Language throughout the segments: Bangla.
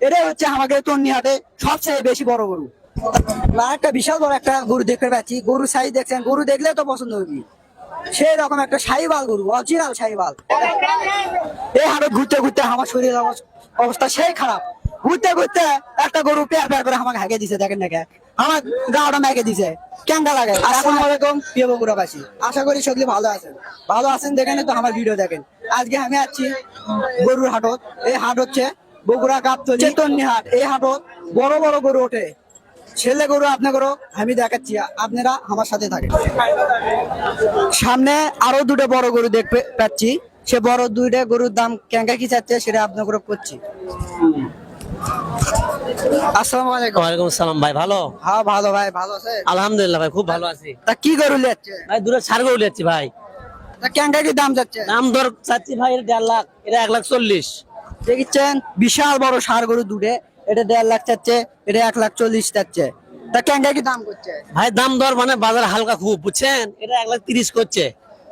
এটাই হচ্ছে আমাদের তন্নিহাটে সবচেয়ে বেশি বড় গরু। একটা বিশাল বড় একটা গরু দেখতে পাচ্ছি, গরু সাইজ দেখছেন, গরু দেখলে তো পছন্দ করবি। সেই রকম একটা শাহিওয়াল গরু, অরিজিনাল শাহিওয়াল। এই হাটে ঘুরতে ঘুরতে আমার শরীরের অবস্থা সেই খারাপ। ঘুরতে ঘুরতে একটা গরু পেয়ার পেয়ার করে আমাকে হাঁকে দিছে, দেখেন নাকি আমার গাওটা মেকে দিছে, কেঙ্গা লাগে। আসসালামু আলাইকুম প্রিয় বগুড়াবাসী, আশা করি সকলে ভালো আছেন। ভালো আছেন দেখেন তো আমার ভিডিও দেখেন। আজকে আমি আছি গরুর হাটত। এই হাট হচ্ছে বগুড়া গাবতলী চেতন্নি হাট। এই হাটত বড় বড় গরু ওঠে, ছেলে গরু আপনি গরু আমি দেখাচ্ছি, আপনারা আমার সাথে থাকেন। সামনে আরো দুটো বড় গরু দেখতে পাচ্ছি, সে বড় দুইটা গরুর দাম কেঙ্গা কি চাচ্ছে সেটা আপনাকে করছি। আসসালামু আলাইকুম। ওয়ালাইকুম আসসালাম ভাই, ভালো? হ্যাঁ ভালো ভাই, ভালো আছে? আলহামদুলিল্লাহ ভাই, খুব ভালো আছি। তা কি গরু নিচ্ছে ভাই দূরে ছাড় গরু যাচ্ছি ভাই। তা কেঙ্গা কি দাম যাচ্ছে? দাম দর চাচ্ছি ভাই, এটা 1.5 লাখ, এটা 1,40,000। দেখছেন বিশাল বড় ষাঁড় গরু দুটে, এটা 1.5 লাখ চাচ্ছে, এটা 1,40,000 চাচ্ছে। তা কেঙ্গা কি দাম করছে? ভাই দাম দর মানে বাজার হালকা খুব, বুঝছেন? এটা 1,30,000 করছে,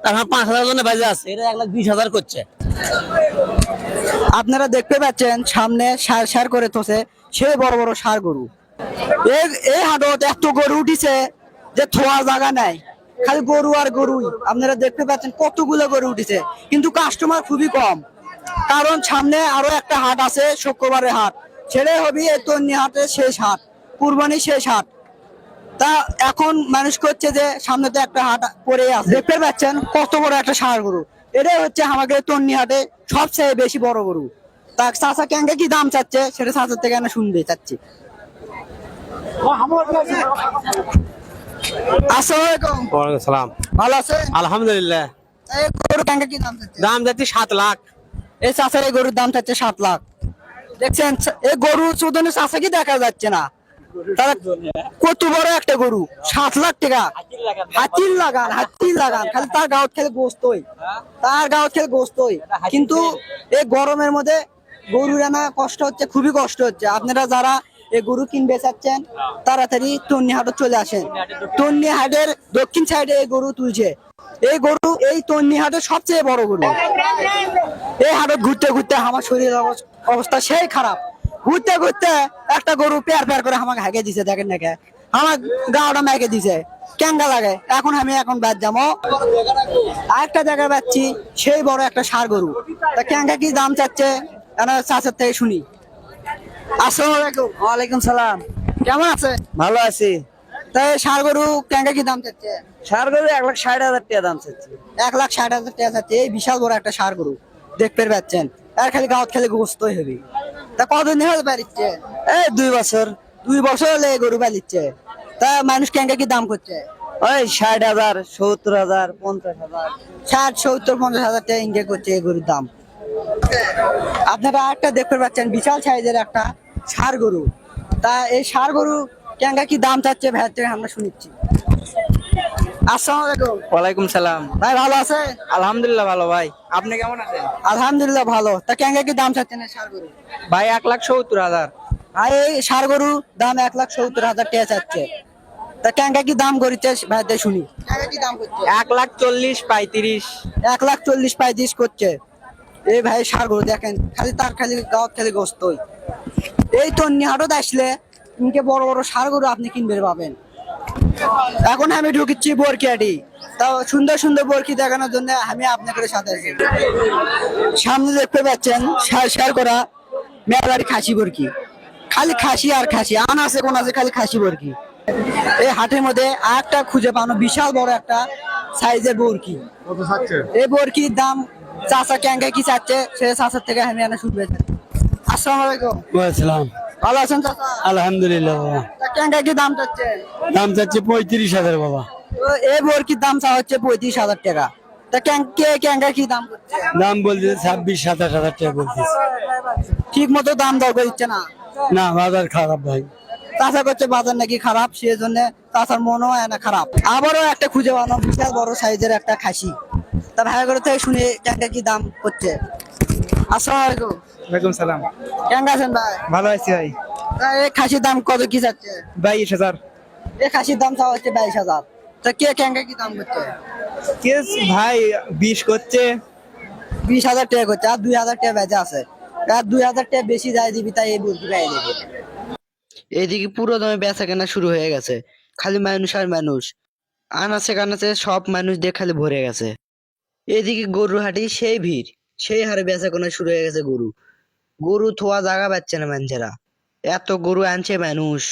তারপর 5,000 জনের বাজে আছে, এটা 1,20,000 করছে। আপনারা দেখতে পাচ্ছেন সামনে সার সার করে তোছে সে বড় বড় ষাঁড় গরু। এই হাটত এত গরু উঠিছে যে থোয়া জায়গা নাই, খালি গরু আর গরুই। আপনারা দেখতে পাচ্ছেন কতগুলো গরু উঠেছে, কিন্তু কাস্টমার খুবই কম। কারণ সামনে আরো একটা হাট আছে, শুক্রবারের হাট, ছেড়ে হবে এই তন্নি হাটের শেষ হাট, কুরবানি শেষ হাট। তা এখন মানুষ করছে যে সামনে তো একটা হাট পড়ে আছে। দেখতে পাচ্ছেন কত বড় একটা ষাঁড় গরু। এটাই হচ্ছে আমাদের তন্নি হাটে সবচেয়ে বেশি বড় গরু। তা চাচা কেঙ্গা কি দাম চাচ্ছে সেটা চাচার থেকে আমি শুনতে চাচ্ছি। আসসালামু আলাইকুম। ওয়ালাইকুম আসসালাম। ভালো আছে? আলহামদুলিল্লাহ। এই গরু কেঙ্গা কি দাম চাচ্ছে? দাম যাচ্ছি 7 লাখ। এই চাচার এই গরুর দাম চাচ্ছে 7 লাখ। দেখছেন এই গরু চোদনে চাচা কি দেখা যাচ্ছে না? তারা কত বড় একটা গরু, 7 লাখ টাকা। হাতির লাগান খালি তার গাঁত খেলে গোস্তই, তার গাঁত খেলে গোস্তই। কিন্তু এই গরমের মধ্যে গরু রানা কষ্ট হচ্ছে, খুবই কষ্ট হচ্ছে। আপনারা যারা এই গরু কিনবে চাচ্ছেন তাড়াতাড়ি তন্নি হাটে চলে আসেন। তন্নি হাটের দক্ষিণ সাইডে এই গরু তুলছে। এই গরু এই তন্নি হাটের সবচেয়ে বড় গরু। এই হাটত ঘুরতে ঘুরতে আমার শরীরের অবস্থা সেই খারাপ। ঘুরতে ঘুরতে একটা গরু পেয়ার পেয়ার করে আমাকে হাঁকে দিছে, দেখেন নাকি আমার গাওটা মেকে দিছে, কেঙ্গা লাগে। এখন বাদ যাবো আরেকটা জায়গায় পাচ্ছি, সেই বড় একটা ষাঁড় গরু। তা কেঙ্গা কি দাম চাচ্ছে চাচার থেকে শুনি। আসসালামু আলাইকুম। ওয়ালাইকুম সালাম। কেমন আছে? ভালো আছি। তাই ষাঁড় গরু কেঙ্গা কি দাম চাচ্ছে? ষাড় গরু 1,60,000 টাকা দাম চাচ্ছি। 1,60,000 টাকা চাচ্ছে। এই বিশাল বড় একটা ষাঁড় গরু দেখতে পাচ্ছেন, আর খালি গাঁত খেলে গোস্তই হবে। তা কতদিন হলে পারিচ্ছে? এই 2 বছর। 2 বছর হলে এই গরু পালিচ্ছে। তা মানুষ কেঙ্গা কি দাম করছে? ওই 60,000, 70,000, 50,000। 60, 70, 50,000 টাকা ইনকে করছে এই গরুর দাম। আপনারা একটা দেখতে পাচ্ছেন বিশাল সাইজের একটা ষাঁড় গরু। তা এই ষাঁড় গরু কেঙ্গা কি দাম চাচ্ছে ভাইয়ের থেকে আমরা শুনেছি। আসসালামু আলাইকুম। ওয়ালাইকুম সালাম। ভাই ভালো আছে? আলহামদুলিল্লাহ ভালো ভাই, আপনি কেমন আছেন? আলহামদুলিল্লাহ ভালো। তা কেঙ্গা কি দাম চাচ্ছেন এই ষাঁড় গরু? ভাই 1,70,000। আর এই ষাঁড় গরু দাম 1,70,000 টাকা চাচ্ছে। তা কেঙ্গা কি দাম করিচ্ছে ভাইদের শুনি। কেঙ্গা কি দাম করছে? 1,40,000, 35,000। 1,40,000, 35,000 করছে। এই ভাই ষাঁড় গরু দেখেন, খালি তার খালি গাঁত খালি গোস্তই। এই তন্নি হাটত আসলে ইনকে বড় বড় ষাঁড় গরু আপনি কিনবে পাবেন। এখন আমি ঢুকিচ্ছি বরকিয়াটি। তাও সুন্দর সুন্দর বরকি দেখানোর জন্য আমি আপনাদের সাথে আছি। সামনে দেখতে পাচ্ছেন শেয়ার করা মেলারি খাসি বরকি, খালি খাসি আর খাসি, আন আছে কোন আছে খালি খাসি বরকি। এই হাটের মধ্যে আরেকটা খুঁজে পানো বিশাল বড় একটা সাইজের বরকি। এই বরকির দাম চাচা কেঙ্গা কি চাচ্ছে সেটা চাচার থেকে আমি আনা শুনবে। আসসালামু আলাইকুম। ওয়ালাইকুম। ভালো আছেন চাচা? আলহামদুলিল্লাহ বাবা। তা কেঙ্গা কি দাম চাচ্ছে? দাম চাচ্ছে 35,000 বাবা। তো এই বরকির দাম চা হচ্ছে 35,000 টাকা। তা কেঙ্গা কি দাম করছে? দাম বলছে 26-27,000 টাকা বলছিস। ঠিক মতো দাম দর দিচ্ছে না। না, বাজার খারাপ ভাই। চাচা করছে বাজার নাকি খারাপ, সেই জন্য চাচার মনও হয় না খারাপ। আবারও একটা খুঁজে পানো বিশাল বড় সাইজের একটা খাসি। তা ভাই করে থেকে শুনে কেঙ্গা কি দাম করছে। আসসালামু আলাইকুম। ওয়ালাইকুম সালাম। কেঙ্গা আছেন ভাই? ভালো আছি ভাই। তা এই খাসির দাম কত কি যাচ্ছে? 22,000। এই খাসির দাম চা হচ্ছে 22,000। তা কেঙ্গা কি দাম করছে? কেস ভাই 20 করছে। 20,000 টাকা করছে, আর 2,000 টাকা বেচা আছে। তার 2000 টাকা বেশি যায় দিবি তাই এই মুরগি পাই দেবে। এদিকে পুরো দমে বেচা কেনা শুরু হয়ে গেছে, খালি মানুষ আর মানুষ, আনাচে কানাচে সব মানুষ দিয়ে খালি ভরে গেছে। এদিকে গরুর হাটে সেই ভিড়, সেই হারে বেচা কেনা শুরু হয়ে গেছে। গরু গরু থোয়া জায়গা পাচ্ছে না মানুষেরা, এত গরু আনছে মানুষ।